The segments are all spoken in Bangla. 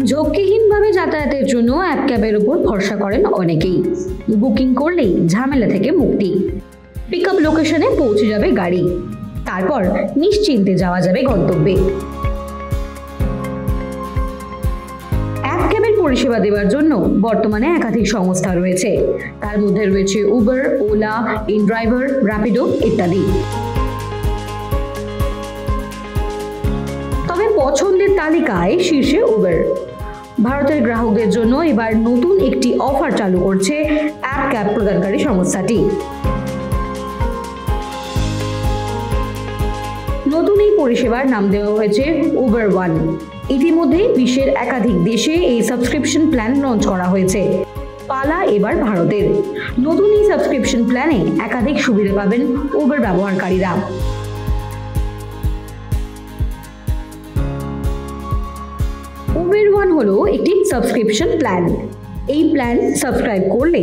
ঝক্কিহীনভাবে যাতায়াতের জন্য অ্যাপ ক্যাবের উপর ভরসা করেন অনেকেই। বুকিং করলেই ঝামেলা থেকে মুক্তি, পিকআপ লোকেশনে পৌঁছে যাবে গাড়ি, তারপর নিশ্চিন্তে যাওয়া যাবে গন্তব্যে। অ্যাপ ক্যাবের পরিষেবা দেওয়ার জন্য বর্তমানে একাধিক সংস্থা রয়েছে। তার মধ্যে রয়েছে উবার, ওলা, ইনড্রাইভার, র্যাপিডো ইত্যাদি। তবে পছন্দের তালিকায় শীর্ষে উবার। ভারতের গ্রাহকদের জন্য এবার নতুন একটি অফার চালু করছে অ্যাপ ক্যাব প্রদানকারী সংস্থাটি। নতুন এই পরিষেবার নাম দেওয়া হয়েছে উবার ওয়ান। ইতিমধ্যে বিশ্বের একাধিক দেশে এই সাবস্ক্রিপশন প্ল্যান লঞ্চ করা হয়েছে। পালা এবার ভারতের। নতুন এই সাবস্ক্রিপশন প্ল্যানে একাধিক সুবিধা পাবেন উবার ব্যবহারকারীরা। উবার ওয়ান হলো একটি সাবস্ক্রিপশন প্ল্যান। এই প্ল্যান সাবস্ক্রাইব করলে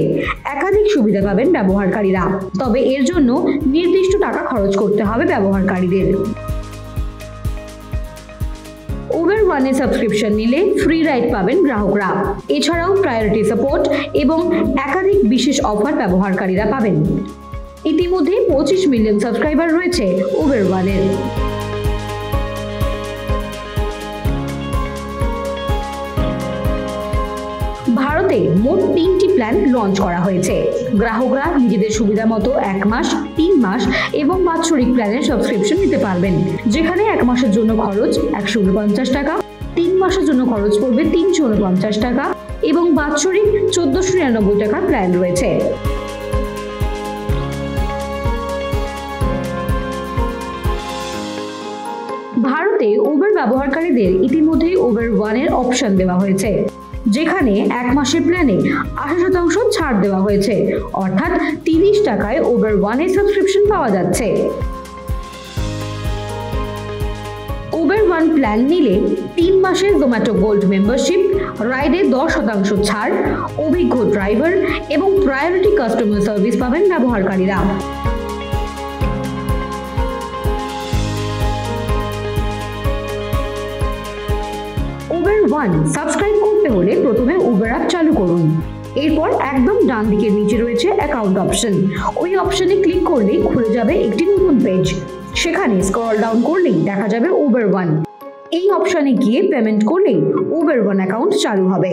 একাধিক সুবিধা পাবেন ব্যবহারকারীরা, তবে এর জন্য নির্দিষ্ট টাকা খরচ করতে হবে ব্যবহারকারীদের। উবার ওয়ানে সাবস্ক্রিপশন নিলে ফ্রি রাইড পাবেন গ্রাহকরা। এছাড়াও প্রায়োরিটি সাপোর্ট এবং একাধিক বিশেষ অফার ব্যবহারকারীরা পাবেন। ইতিমধ্যে 25 মিলিয়ন সাবস্ক্রাইবার রয়েছে উবার ওয়ানের। ভারতে মোট 3টি প্ল্যান লঞ্চ করা হয়েছে। গ্রাহকরা নিজেদের সুবিধা মতো 1 মাস, 3 মাস এবং বাৎসরিক প্ল্যানের সাবস্ক্রিপশন নিতে পারবেন, যেখানে 1 মাসের জন্য খরচ 149 টাকা, 3 মাসের জন্য খরচ পড়বে 349 টাকা এবং বাৎসরিক 1499 টাকার প্ল্যান রয়েছে। ভারতে উবার ব্যবহারকারীদের ইতিমধ্যেই উবার ওয়ানের অপশন দেওয়া হয়েছে, যেখানে 1 মাসের প্ল্যানে 80% ছাড় দেওয়া হয়েছে, অর্থাৎ 30 টাকায় উবার ওয়ানের সাবস্ক্রিপশন পাওয়া যাচ্ছে। উবার ওয়ান প্ল্যান নিলে 3 মাসের জোম্যাটো গোল্ড মেম্বারশিপ, রাইডে 10% ছাড়, অভিজ্ঞ ড্রাইভার এবং প্রায়োরিটি কাস্টমার সার্ভিস পাবেন ব্যবহারকারীরা। উবার ওয়ান সাবস্ক্রাইব করতে হলে প্রথমে উবার অ্যাপ চালু করুন। এরপর একদম ডান দিকের নিচে রয়েছে অ্যাকাউন্ট অপশন। ওই অপশনে ক্লিক করলেই খুলে যাবে একটি নতুন পেজ। সেখানে স্ক্রল ডাউন করলেই দেখা যাবে উবার ওয়ান। এই অপশনে গিয়ে পেমেন্ট করলেই উবার ওয়ান অ্যাকাউন্ট চালু হবে।